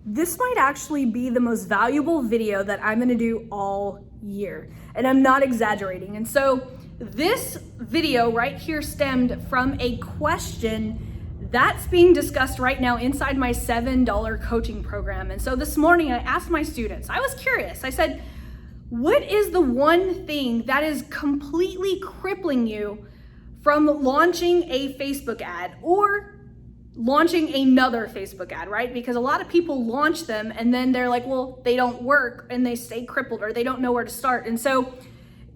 This might actually be the most valuable video that I'm gonna do all year, and I'm not exaggerating. And so this video right here stemmed from a question that's being discussed right now inside my $7 coaching program. And so this morning I asked my students, I was curious, I said, what is the one thing that is completely crippling you from launching a Facebook ad or launching another Facebook ad, right? Because a lot of people launch them and then they're like, well, they don't work and they stay crippled or they don't know where to start. And so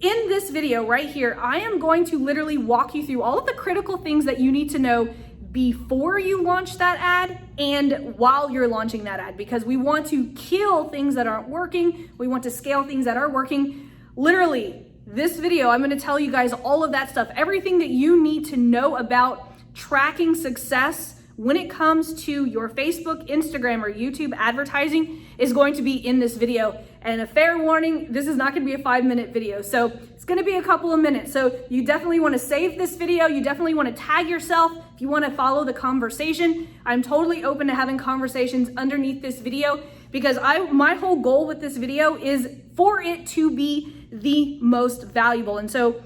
in this video right here, I am going to literally walk you through all of the critical things that you need to know before you launch that ad and while you're launching that ad, because we want to kill things that aren't working. We want to scale things that are working. Literally, this video, I'm gonna tell you guys all of that stuff, everything that you need to know about tracking success when it comes to your Facebook, Instagram, or YouTube advertising is going to be in this video. And a fair warning, this is not gonna be a 5-minute video. So it's gonna be a couple of minutes. So you definitely wanna save this video. You definitely wanna tag yourself if you wanna follow the conversation. I'm totally open to having conversations underneath this video because my whole goal with this video is for it to be the most valuable. And so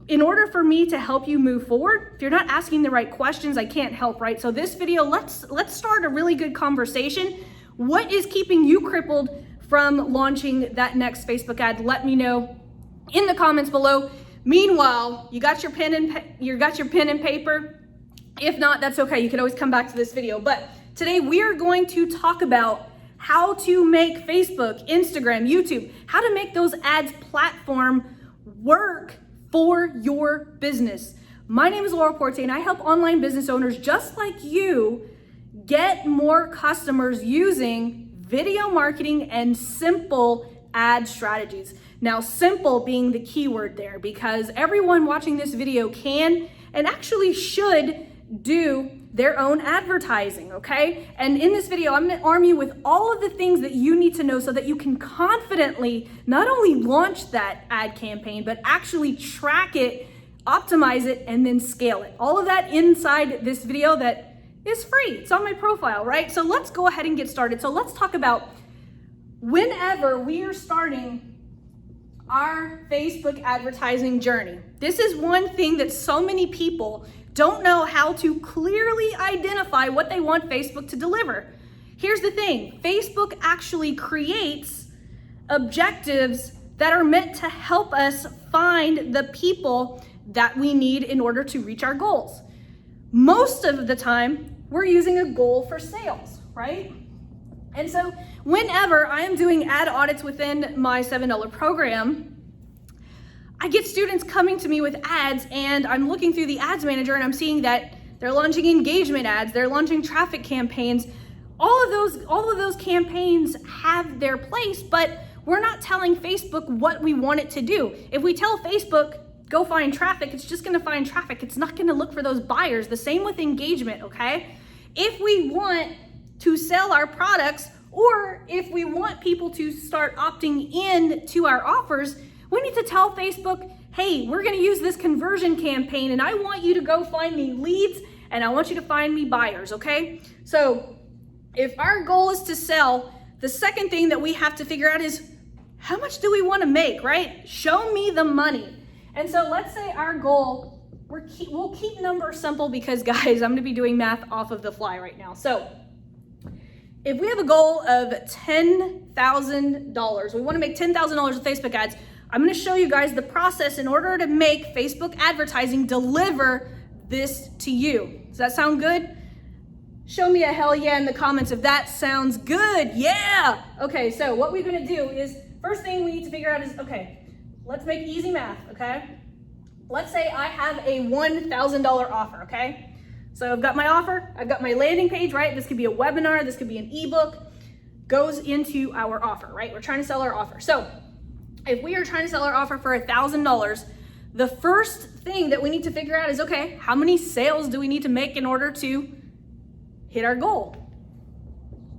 in order for me to help you move forward, if you're not asking the right questions, I can't help, right? So this video, let's start a really good conversation. What is keeping you crippled from launching that next Facebook ad? Let me know in the comments below. Meanwhile, you got your pen and paper. If not, that's okay. You can always come back to this video. But today we are going to talk about how to make Facebook, Instagram, YouTube, how to make those ads platform work for your business. My name is Laura Porte and I help online business owners just like you get more customers using video marketing and simple ad strategies. Now, simple being the keyword there, because everyone watching this video can and actually should do their own advertising, okay? And in this video, I'm gonna arm you with all of the things that you need to know so that you can confidently not only launch that ad campaign, but actually track it, optimize it, and then scale it. All of that inside this video that is free. It's on my profile, right? So let's go ahead and get started. So let's talk about whenever we are starting our Facebook advertising journey. This is one thing that so many people don't know how to clearly identify what they want Facebook to deliver. Here's the thing, Facebook actually creates objectives that are meant to help us find the people that we need in order to reach our goals. Most of the time, we're using a goal for sales, right? And so whenever I am doing ad audits within my $7 program, I get students coming to me with ads and I'm looking through the ads manager and I'm seeing that they're launching engagement ads, they're launching traffic campaigns. All of those campaigns have their place, but we're not telling Facebook what we want it to do. If we tell Facebook, go find traffic, it's just gonna find traffic. It's not gonna look for those buyers. The same with engagement, okay? If we want to sell our products or if we want people to start opting in to our offers, we need to tell Facebook, hey, we're gonna use this conversion campaign and I want you to go find me leads and I want you to find me buyers, okay? So if our goal is to sell, the second thing that we have to figure out is how much do we wanna make, right? Show me the money. And so let's say our goal, we'll keep numbers simple because guys, I'm gonna be doing math off of the fly right now. So if we have a goal of $10,000, we wanna make $10,000 with Facebook ads, I'm gonna show you guys the process in order to make Facebook advertising deliver this to you. Does that sound good? Show me a hell yeah in the comments if that sounds good. Yeah! Okay, so what we're gonna do is, first thing we need to figure out is, okay, let's make easy math, okay? Let's say I have a $1,000 offer, okay? So I've got my offer, I've got my landing page, right? This could be a webinar, this could be an ebook, goes into our offer, right? We're trying to sell our offer. So if we are trying to sell our offer for $1,000, the first thing that we need to figure out is, okay, how many sales do we need to make in order to hit our goal?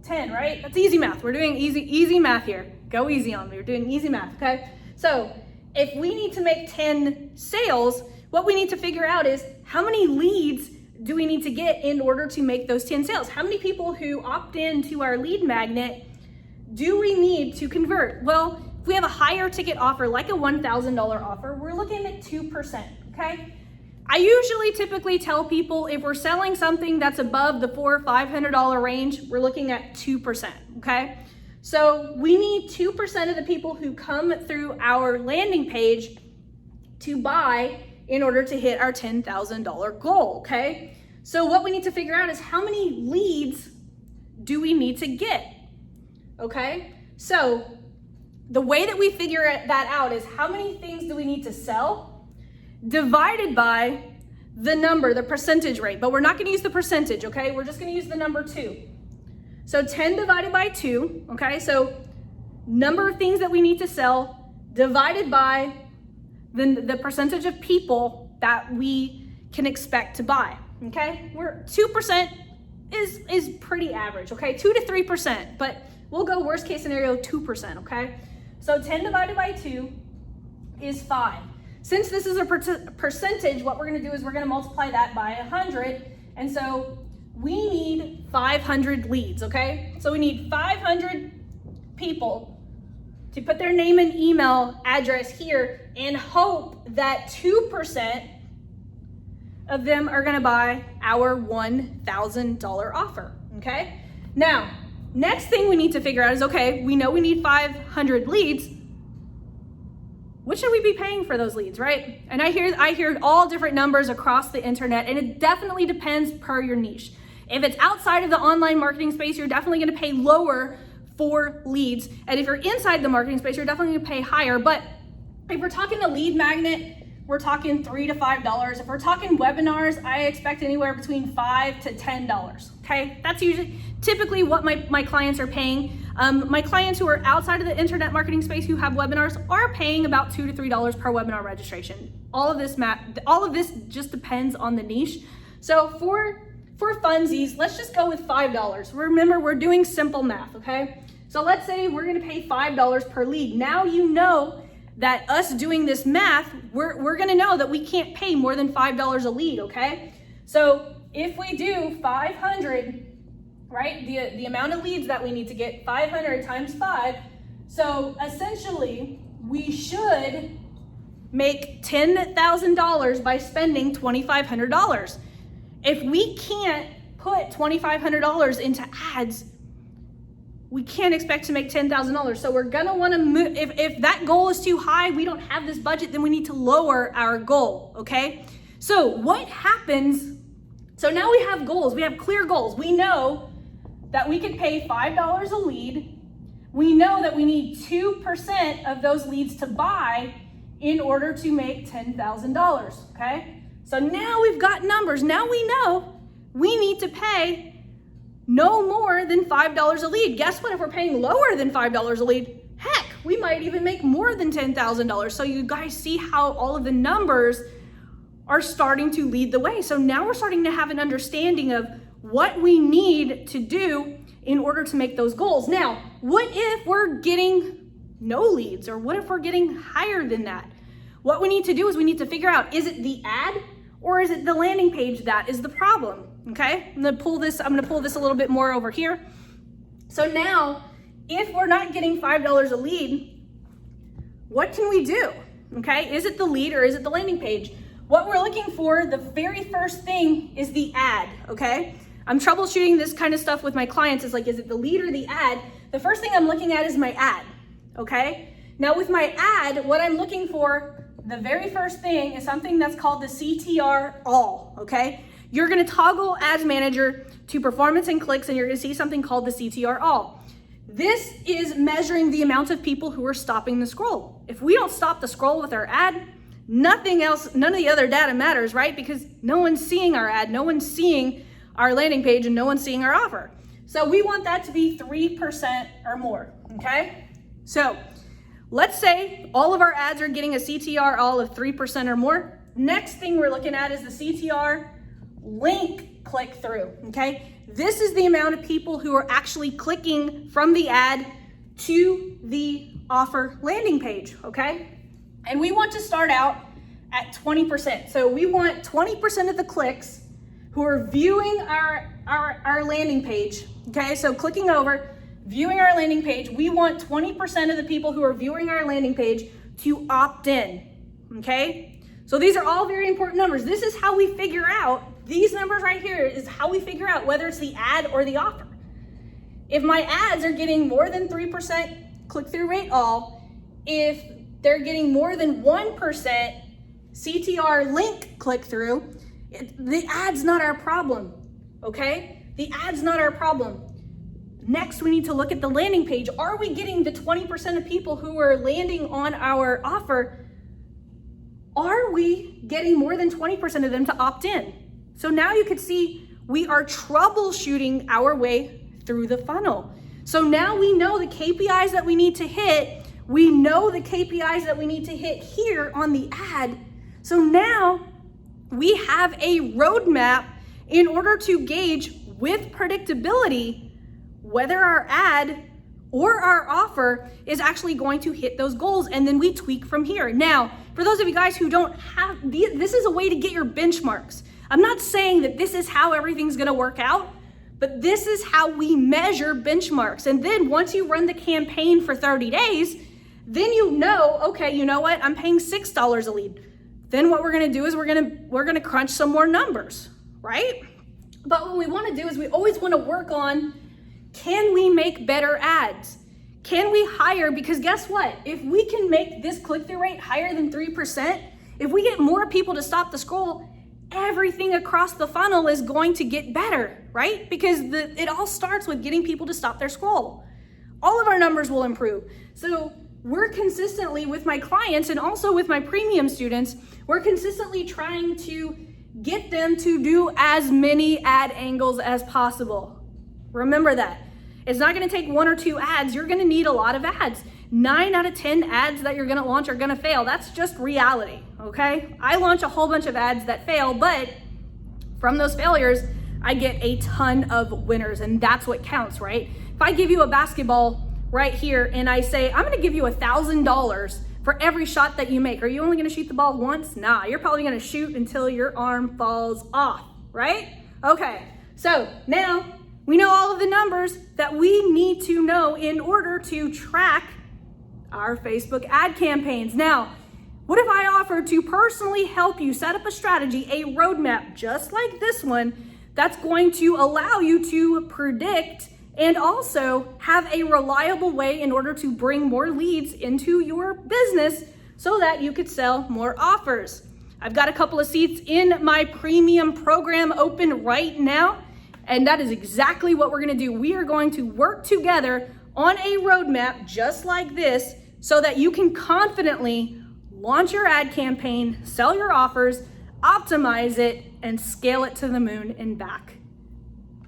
10, right? That's easy math. We're doing easy math here. Go easy on me. We're doing easy math, okay? So if we need to make 10 sales, what we need to figure out is how many leads do we need to get in order to make those 10 sales? How many people who opt in to our lead magnet do we need to convert? Well, if we have a higher ticket offer, like a $1,000 offer, we're looking at 2%, okay? I usually typically tell people if we're selling something that's above the $400 or $500 range, we're looking at 2%, okay? So we need 2% of the people who come through our landing page to buy in order to hit our $10,000 goal, okay? So what we need to figure out is how many leads do we need to get, okay? So the way that we figure that out is how many things do we need to sell divided by the number, the percentage rate, but we're not gonna use the percentage, okay? We're just gonna use the number 2. So 10 divided by 2, okay? So number of things that we need to sell divided by the percentage of people that we can expect to buy, okay? 2% is pretty average, okay? 2 to 3%, but we'll go worst case scenario 2%, okay? So 10 divided by 2 is 5. Since this is a percentage, what we're gonna do is we're gonna multiply that by 100, and so we need 500 leads, okay? So we need 500 people to put their name and email address here and hope that 2% of them are gonna buy our $1,000 offer, okay? Now, next thing we need to figure out is, okay, we know we need 500 leads. What should we be paying for those leads, right? And I hear all different numbers across the internet, and it definitely depends per your niche. If it's outside of the online marketing space, you're definitely gonna pay lower for leads. And if you're inside the marketing space, you're definitely gonna pay higher. But if we're talking a lead magnet, we're talking $3 to $5. If we're talking webinars, I expect anywhere between $5 to $10, okay? That's usually, typically what my clients are paying. My clients who are outside of the internet marketing space who have webinars are paying about $2 to $3 per webinar registration. All of this just depends on the niche. So for funsies, let's just go with $5. Remember, we're doing simple math, okay? So let's say we're gonna pay $5 per lead. Now you know that us doing this math, we're gonna know that we can't pay more than $5 a lead, okay? So if we do 500, right, the amount of leads that we need to get, 500 times 5, so essentially we should make $10,000 by spending $2,500. If we can't put $2,500 into ads, we can't expect to make $10,000. So we're gonna wanna move, if that goal is too high, we don't have this budget, then we need to lower our goal, okay? So what happens, so now we have goals, we have clear goals. We know that we can pay $5 a lead. We know that we need 2% of those leads to buy in order to make $10,000, okay? So now we've got numbers. Now we know we need to pay no more than $5 a lead. Guess what? If we're paying lower than $5 a lead, heck, we might even make more than $10,000. So you guys see how all of the numbers are starting to lead the way. So now we're starting to have an understanding of what we need to do in order to make those goals. Now, what if we're getting no leads, or what if we're getting higher than that? What we need to do is we need to figure out, is it the ad or is it the landing page that is the problem? Okay, I'm gonna pull this a little bit more over here. So now, if we're not getting $5 a lead, what can we do? Okay, is it the lead or is it the landing page? What we're looking for, the very first thing is the ad, okay? I'm troubleshooting this kind of stuff with my clients. It's like, is it the lead or the ad? The first thing I'm looking at is my ad, okay? Now with my ad, what I'm looking for, the very first thing is something that's called the CTR all, okay? You're gonna toggle Ads Manager to performance and clicks, and you're gonna see something called the CTR all. This is measuring the amount of people who are stopping the scroll. If we don't stop the scroll with our ad, nothing else, none of the other data matters, right? Because no one's seeing our ad, no one's seeing our landing page, and no one's seeing our offer. So we want that to be 3% or more, okay? So let's say all of our ads are getting a CTR all of 3% or more. Next thing we're looking at is the CTR link click through, okay? This is the amount of people who are actually clicking from the ad to the offer landing page, okay? And we want to start out at 20%. So we want 20% of the clicks who are viewing our landing page, okay? So clicking over, viewing our landing page, we want 20% of the people who are viewing our landing page to opt in, okay? So these are all very important numbers. This is how we figure out, these numbers right here is how we figure out whether it's the ad or the offer. If my ads are getting more than 3% click-through rate all, if they're getting more than 1% CTR link click-through, the ad's not our problem, okay? The ad's not our problem. Next, we need to look at the landing page. Are we getting the 20% of people who are landing on our offer? Are we getting more than 20% of them to opt in? So now you can see we are troubleshooting our way through the funnel. So now we know the KPIs that we need to hit. We know the KPIs that we need to hit here on the ad. So now we have a roadmap in order to gauge with predictability whether our ad or our offer is actually going to hit those goals, and then we tweak from here. Now, for those of you guys who don't have, this is a way to get your benchmarks. I'm not saying that this is how everything's gonna work out, but this is how we measure benchmarks. And then once you run the campaign for 30 days, then you know, okay, you know what, I'm paying $6 a lead. Then what we're gonna do is we're gonna crunch some more numbers, right? But what we wanna do is we always wanna work on, can we make better ads? Can we hire, because guess what? If we can make this click-through rate higher than 3%, if we get more people to stop the scroll, everything across the funnel is going to get better, right? Because it all starts with getting people to stop their scroll. All of our numbers will improve. So we're consistently, with my clients and also with my premium students, we're consistently trying to get them to do as many ad angles as possible. Remember that. It's not gonna take 1 or 2 ads, you're gonna need a lot of ads. 9 out of 10 ads that you're gonna launch are gonna fail. That's just reality, okay? I launch a whole bunch of ads that fail, but from those failures, I get a ton of winners, and that's what counts, right? If I give you a basketball right here and I say, I'm gonna give you $1,000 for every shot that you make, are you only gonna shoot the ball once? Nah, you're probably gonna shoot until your arm falls off, right? Okay, so now we know all of the numbers that we need to know in order to track our Facebook ad campaigns. Now, what if I offer to personally help you set up a strategy, a roadmap just like this one, that's going to allow you to predict and also have a reliable way in order to bring more leads into your business so that you could sell more offers? I've got a couple of seats in my premium program open right now, and that is exactly what we're gonna do. We are going to work together on a roadmap just like this so that you can confidently launch your ad campaign, sell your offers, optimize it, and scale it to the moon and back.